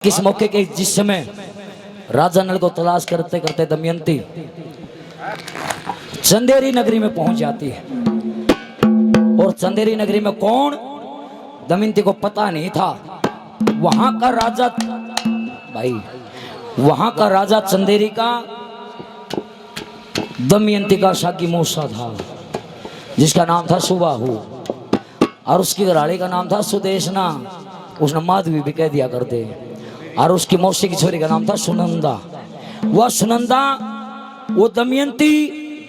किस मौके के जिस समय राजा नल को तलाश करते करते दमयंती चंदेरी नगरी में पहुंच जाती है। और चंदेरी नगरी में कौन, दमयंती को पता नहीं था। वहां का राजा, भाई वहां का राजा चंदेरी का दमयंती का शाकी मौसा था, जिसका नाम था सुबाहु, और उसकी घराड़ी का नाम था सुदेशना। उसने माधवी भी कह दिया करते। और उसकी मौसी की छोरी का नाम था सुनंदा। वह सुनंदा वो दमयंती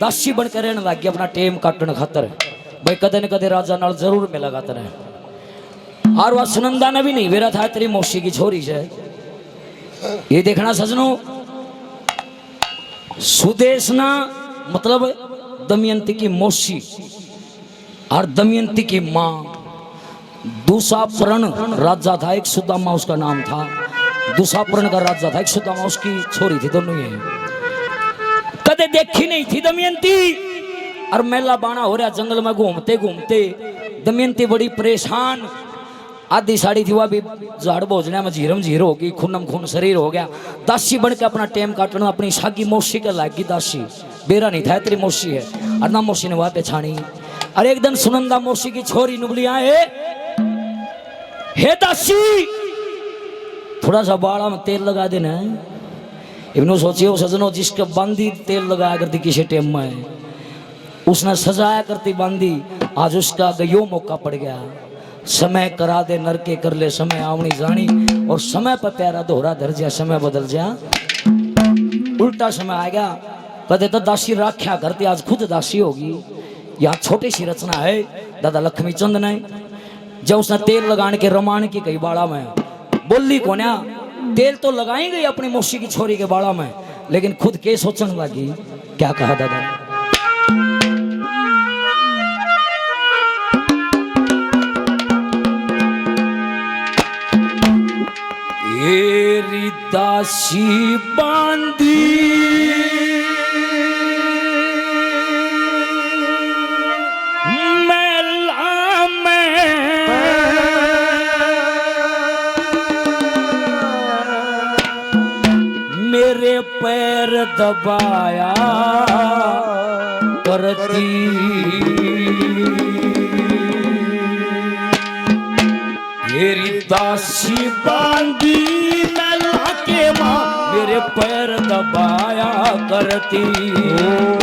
दासी बनकर रहने लगी अपना टेम काटने खातर। भाई कदे न कदे राजा नाल जरूर मिला गाते रहे। और वह सुनंदा ने भी नहीं वेरा था तेरी मौसी की छोरी से। ये देखना सजनों, सुदेशना मतलब दमयंती की मौसी और दमयंती की मां। दूसापरण राजा था, एक सुदामा उसका नाम था। दूसापरण का राजा था, एक सुदामा उसकी छोरी थी। दोनों ही कदे देखी नहीं थी दमयंती। और मेला बाणा हो रहा जंगल में घूमते घूमते दमयंती बड़ी परेशान। आधी साड़ी थी वह भी झाड़ भोजने में झीरम झीर हो गई, खूनम खून शरीर हो गया। दासी बन के अपना टेम काटना अपनी सागी मौसी के लागी। दासी बेरा नहीं था तेरी मौसी है। और ना मौसी ने वहां पे छानी। और एक दिन सुनंदा मौसी की छोरी नुबली आए, हे दासी थोड़ा सा बाड़ा में तेल लगा देना है। इन्हों सोचियो सजनों, जिसके बांधी तेल लगाया करती किसी टेम में, उसने सजाया करती बांधी। आज उसका गयो मौका पड़ गया। समय करा दे नर के कर ले समय आवनी जानी। और समय पर प्यारा दोहरा धर जा, समय बदल जा, उल्टा समय आ गया। कदे तो दासी राख्या करती, आज खुद दासी होगी। यहाँ छोटी सी रचना है दादा लक्ष्मी चंद ने। जब उसने तेल लगाने के रमान की कई बाड़ा में बोली कोन्या, तेल तो लगाई गई अपनी मौसी की छोरी के बाड़ा में, लेकिन खुद के सोचने लगी। क्या कहा दादा, एरी दासी बांधी मेला में, मेरे पैर दबाया करती। मेरी दासी बांधी मेला के मां, मेरे पैर दबाया करती।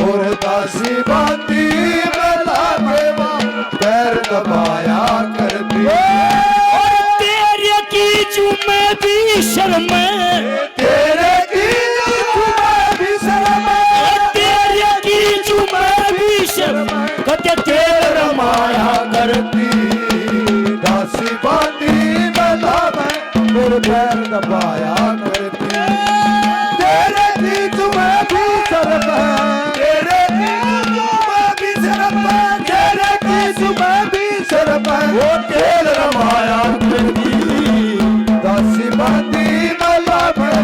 और दासी बांधी मेला के मां, पैर दबाया करती। और तेरे की जुमे भी शर्म, तेरे की जुमे भी शर्म, तेरे की जुमे भी शर्म, कते तेरे रमाया करती। दासी बांधी मेला में, मेरे पैर दबाया करती। तेरे की जुमे भी शर्म, तेरे की जुमे भी शर्म, तेरे की जुमे भी शर्म, वो तेल रमाया करती। दासी बांधी मेला में,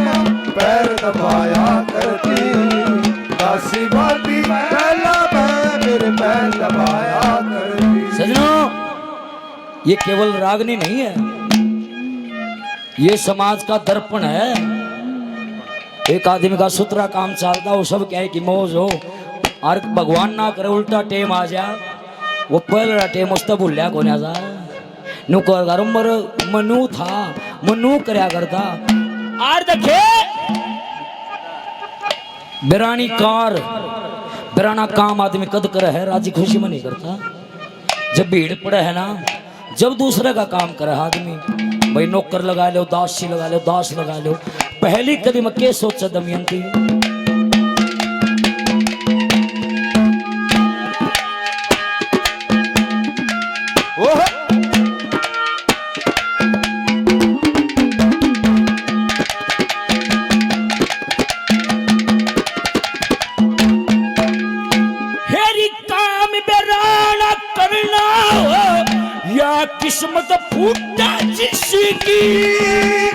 पैर दबाया करती। दासी बांधी मेला में, मेरे पैर दबाया करती। सजनों, ये केवल रागनी नहीं है, ये समाज का दर्पण है। एक आदमी का सुतरा काम चलता हो, सब कहे कि मौज हो, और भगवान ना करे उल्टा टेम आ जा। वो पहला टेम उस तब भूलिया को नहीं जा नु कर उम्र मनु था, मनु करया करता। आर देखे बिरानी कार बिराना काम आदमी कद करे है, राजी खुशी में नहीं करता। जब भीड़ पड़े है ना, जब दूसरे का काम करे आदमी, भाई नौकर लगा लो, दासी लगा लो, दास लगा लो। पहली कदम के सोचा दमयंती, हेरी काम बेराना करना या किस्मत फूटा जिसकी,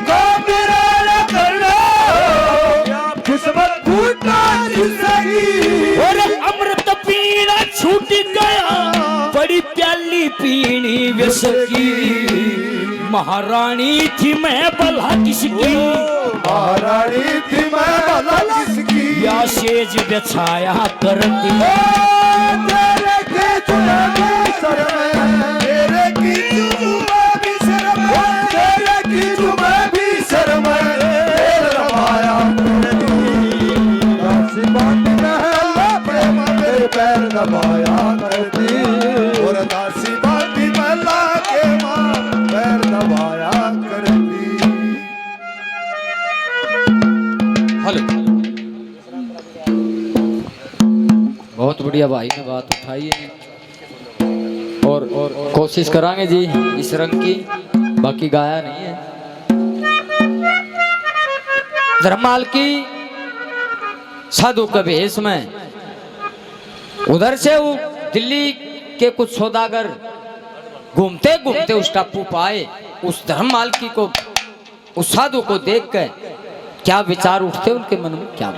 काबिराना करना या किस्मत फूटा जिसकी। और अमृत पीना छूट गया, बड़ी प्याली पीनी विष की। महारानी थी मैं भला किसकी, महारानी थी मैं भला किसकी, या सेज बिछाया करती, तेरे की चुने भी शर्म, तेरे की चुने भी शर्म, तेरे की चुने भी शर्म, तेरे रमाया दासी बांधी महला प्रेम तेरे पैर दबाया करती, और दासी बांधी महला के मां पैर दबाया करती। हेलो, बहुत बढ़िया भाई ने बात उठाई है और कोशिश करांगे जी इस रंग की, बाकी गाया नहीं है। धर्माल की साधु के भेष में उधर से वो दिल्ली के कुछ सौदागर घूमते घूमते उस टापू पाए। उस धर्ममाल की को, उस साधु को देख कर क्या विचार उठते उनके मन में, क्या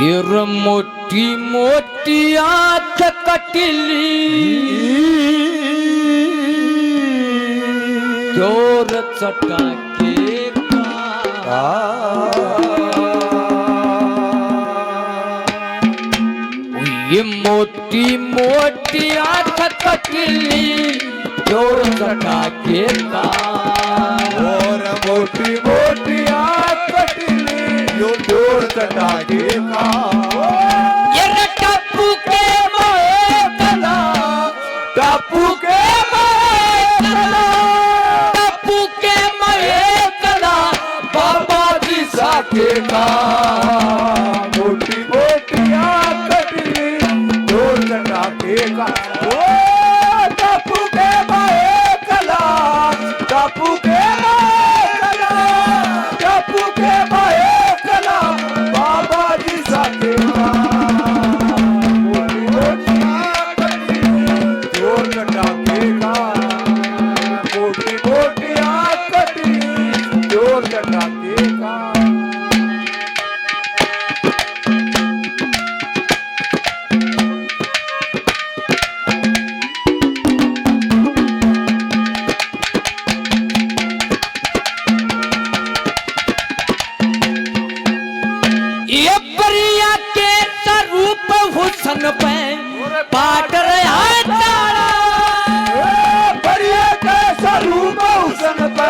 ये मोटी मोटी आंख कटिली जोर चटाके ये मोटी मोटी आंख कटिली जोर चटाके का, और मोटी मोटी आंख कटिली जो जोर चटाके का, ये टापू के मोए कला, टापू के टापू के मोए कला बाबा जी साके का, मोटी मोटी आंख कटिली जोर चटाके का, ओ टापू के माए कला, टापू के माए कला, टापू के माए कला बाबा जी साके का, मोटी मोटी आंख कटिली जोर चटाके का, मोटी मोटी आंख कटिली जोर चटाके का। ये परिया के स्वरूप हुसन पे पाट रहा तारा, बढ़िया कैसा रूप हुसन पे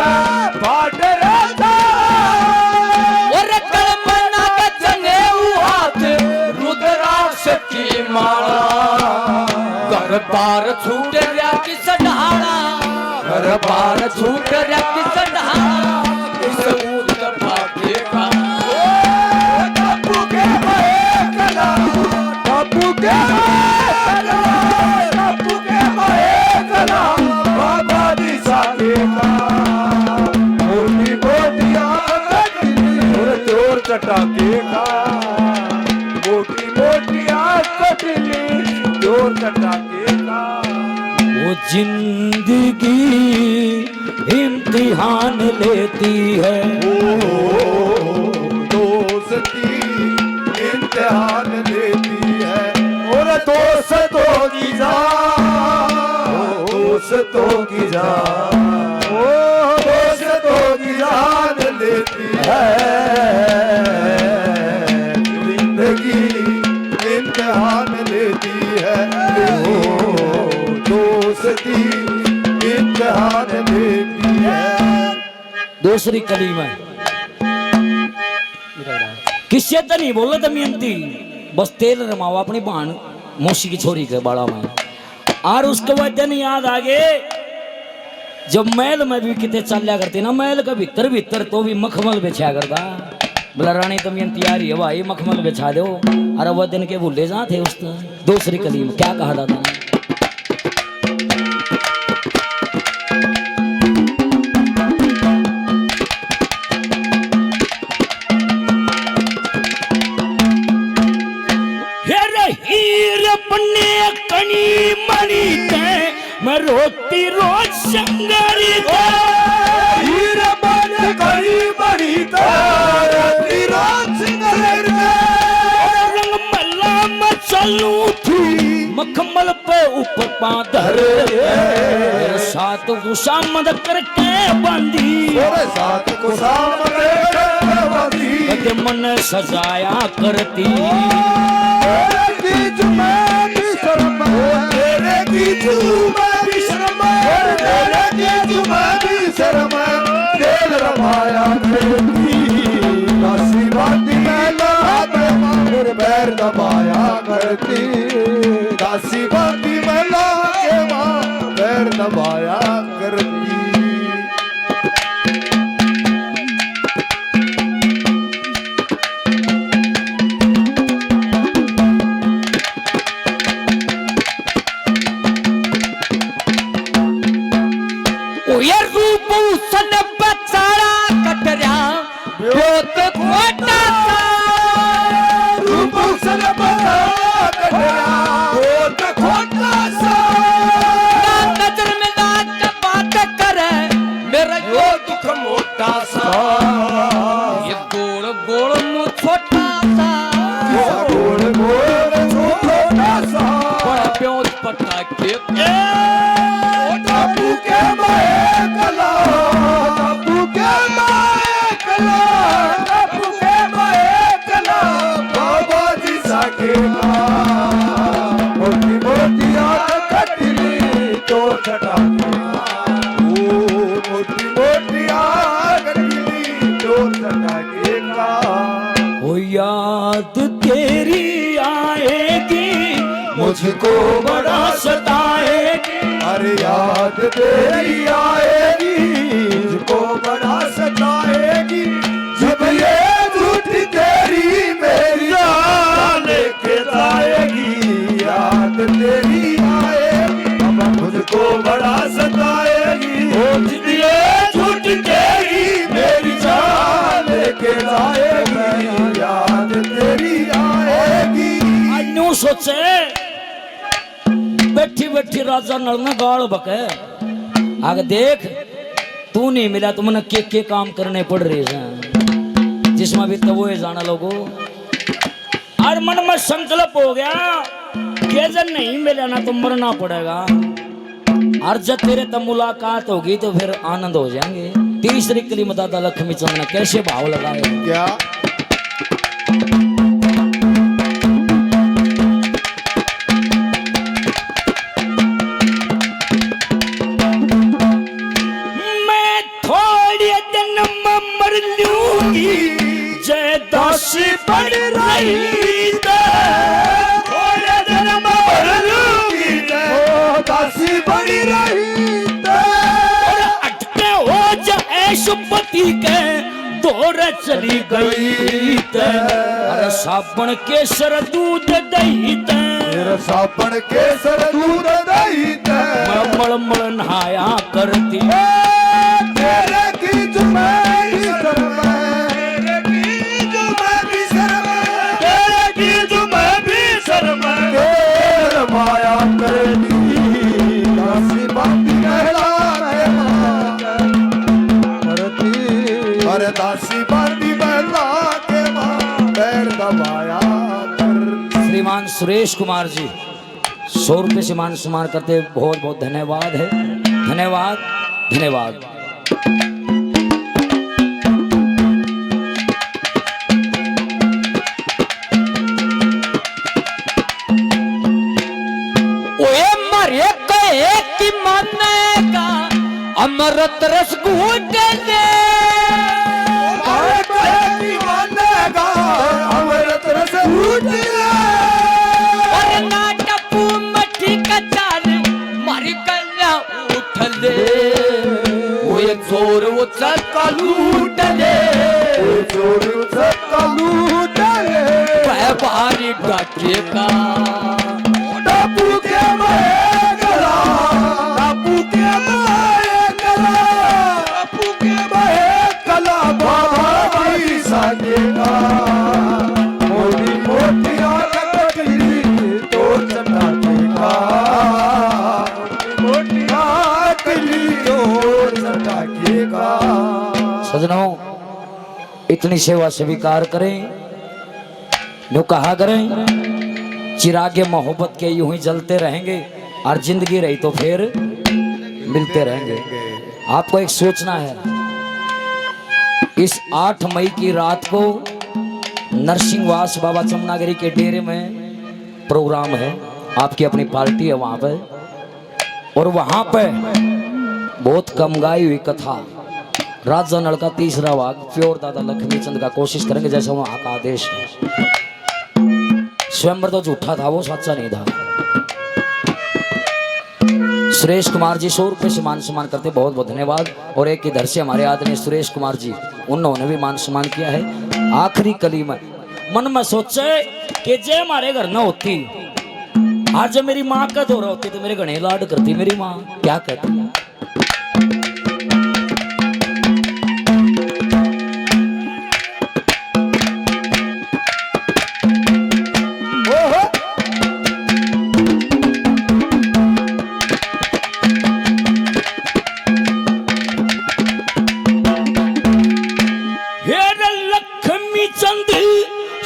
बाट रहता, और कलमना के चंगे हाथ रुद्राक्ष की माला, घर बार छूट रहा किस ढाला, घर बार छूट रहा किस ढाला, इस ऊट भाग्य का टापू के माए कला, टापू के माए कला, टापू के माए कला बाबा जी साके का, मोटी मोटी आंख कटिली और जोर चटाके का, मोटी मोटी आंख कटिली जोर चटाके का। वो जिंदगी इम्तिहान लेती है, दोस्ती इम्तिहान लेती है, और दोस्तों की जान, दोस्तों की जान, ओ दोस्तों की जान लेती है, जिंदगी इम्तिहान लेती है, ओ दोस्ती इम्तिहान लेती है। दूसरी कली में किससे तो नहीं बोला दमयंती, बस तेल रमावा अपनी बहन मौसी की छोरी के बाड़ा में, और उसके बाद दिन याद आ गए जब महल में भी कितने चलिया करते ना, महल का भीतर भीतर तो भी मखमल बिछाया करता, बोला रानी दमयंती आ रही है भाई मखमल बिछा दो, अरे वह दिन के भूले जा थे उस दूसरी कली में क्या कहा था। कनी मनी ते मैं रोती रोज संगरी ते, हीर बन करी बड़ी रोती रोज संगरी ते, रंग मखमल पे ऊपर पादर मेरे साथ गुस्सा मद करके बांधी तेरे साथ को सामने बंदी कदे मन सजाया करती तेरे गीत में भी शर्म तेरे गीत में भी शर्म तेरे गीत में भी शर्म तेल रमाया करती दासी बाती में लाते फिर पैर दबाया करती दासी बाती में लाके मां पैर दबाया करती ये रूप सन बचाड़ा कटरा बहुत खोटा सा रूप सन बचा कटरा बहुत खोटा सा ना नजर में लाट बात करे मेरा यो दुख मोटा सा ये गोल गोल मुंह छोटा सा गोल गोल छोटा सा बड़ा प्योज पटा के टापू के माए कला टापू के माए कला टापू के माए कला बाबा जी साके का मोटी मोटी आंख कटली तो छटा ओ मोटी मोटी आंख कटली तो छटा के का ओ याद तेरी आएगी मुझको बड़ा सताएगी अरे याद तेरी आएगी मुझको बड़ा सताएगी जब ये झूठी तेरी मेरी जान लेके जाएगी याद तेरी आएगी अब मुझको बड़ा सताएगी ये झूठी तेरी मेरी जान लेके जाएगी याद तेरी आएगी आज न्यू सोचे बैठी बैठी राजा नलना गाड़ बके आगे देख तू नहीं मिला तो मन के काम करने पड़ रहे हैं जिसमें भी तो वो है जाना लोगो और मन में संकल्प हो गया कि जब नहीं मिला ना तो मरना पड़ेगा और जब तेरे तब मुलाकात होगी तो फिर आनंद हो जाएंगे तीसरी कलीम दादा लक्ष्मी चंद ने कैसे भाव लगाए क्या जय दासी बन रही थोड़े दिन मर लूंगी दासी बनी रही और अटके हो जाए सुपति के दौर चली गई अरे साबण केसर दूध दही मेरा सापन केसर दूध दही मल मल नहाया करती तेरे की जुम्मे शर्म माया करती दासी बाती करती अरे दासी बाती बहला के मां पैर दबाया करती श्रीमान सुरेश कुमार जी 100 रुपये से मान सम्मान करते बहुत बहुत धन्यवाद है धन्यवाद धन्यवाद अमृत रस घूट ले अमृत रस घूट ले और नाटपू मठी कचाल मारी कन्या उठ ले वो एक जोर वो चक्का लूट ले चोर सबका लूट ले भारी डाके का टापू के माए गला टापू के माए गला टापू के माए गला बाबा भाई सागे का मोटी मोटी आंख कटली तो चटाके का मोटी आंख कटली तो चटाके का सजनों इतनी सेवा स्वीकार करें जो कहा करें चिरागे मोहब्बत के यूं ही जलते रहेंगे और जिंदगी रही तो फिर मिलते रहेंगे। आपको एक सोचना है, इस 8 मई की रात को नरसिंहवास बाबा चमनागिरी के डेरे में प्रोग्राम है, आपकी अपनी पार्टी है वहां पे, और वहां पे बहुत कम गाई हुई कथा राजा नल का तीसरा भाग प्योर दादा लक्ष्मी चंद का कोशिश करेंगे जैसा वहां का आदेश है। स्वयंवर तो झूठा था, वो सच्चा नहीं था। सुरेश कुमार जी 100 रुपये से मान सम्मान करते, बहुत बहुत धन्यवाद। और एक इधर से हमारे आदरणीय सुरेश कुमार जी, उन्होंने भी मान सम्मान किया है। आखिरी कली में मन में सोचे कि जे हमारे घर न होती, आज जब मेरी माँ का दौरा होती तो मेरे घने लाड करती मेरी माँ, क्या कहती।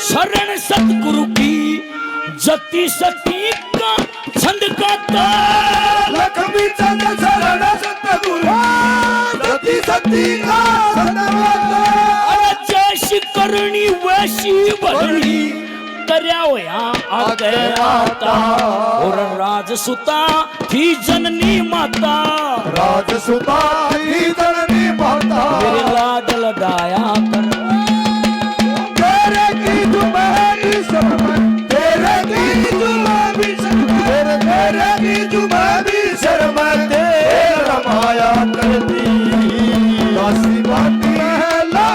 शरण सतगुरु की जति सती का छंद गाता, लक्ष्मी चंद शरण सतगुरु जति सती का छंद गाता। अरे जैसी करनी वैसी भरनी करया होया आगे आता, और राजसुता थी जननी माता, राजसुता थी जननी माता, मेरे लाड लगाया कर तेरे की तुम्हारी शर्म, तेरे की तुम्हारी शर्म, तेरे की तुम्हारी शर्म, तेरा माया करती दासी बाती महला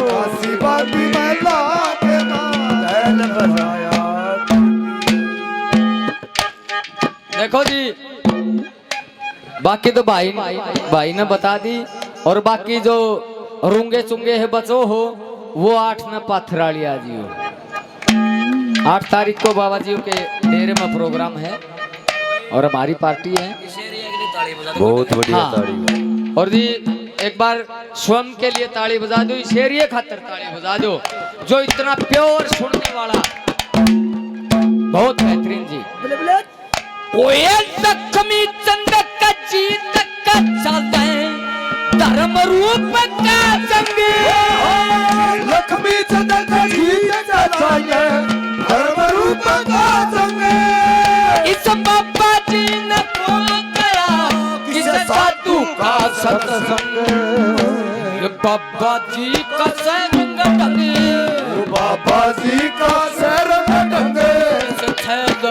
दासी बाती महला के महल बजाया। देखो जी, बाकी तो भाई ने बता दी, और बाकी जो रूंगे चुंगे है बचो हो वो 8 न पाथराली आ जियो। 8 तारीख को बाबा जी के डेरे में प्रोग्राम है और हमारी पार्टी है। बहुत बढ़िया हाँ। ताड़ी। और जी एक बार स्वयं के लिए ताली बजा दो, इस एरिया खातर ताली बजा दो, जो इतना प्योर सुनने वाला, बहुत बेहतरीन जी। लक्ष्मी चंद का जीत का चलता है धर्म रूप का संग, लक्ष्मी चंद का जीत जाता है धर्म रूप का संग। इस बाबा जी ने बोल गया किस साधु का सत्संग, बाबा जी का सरंग ढंगे, बाबा जी का सरंग ढंगे, सफेद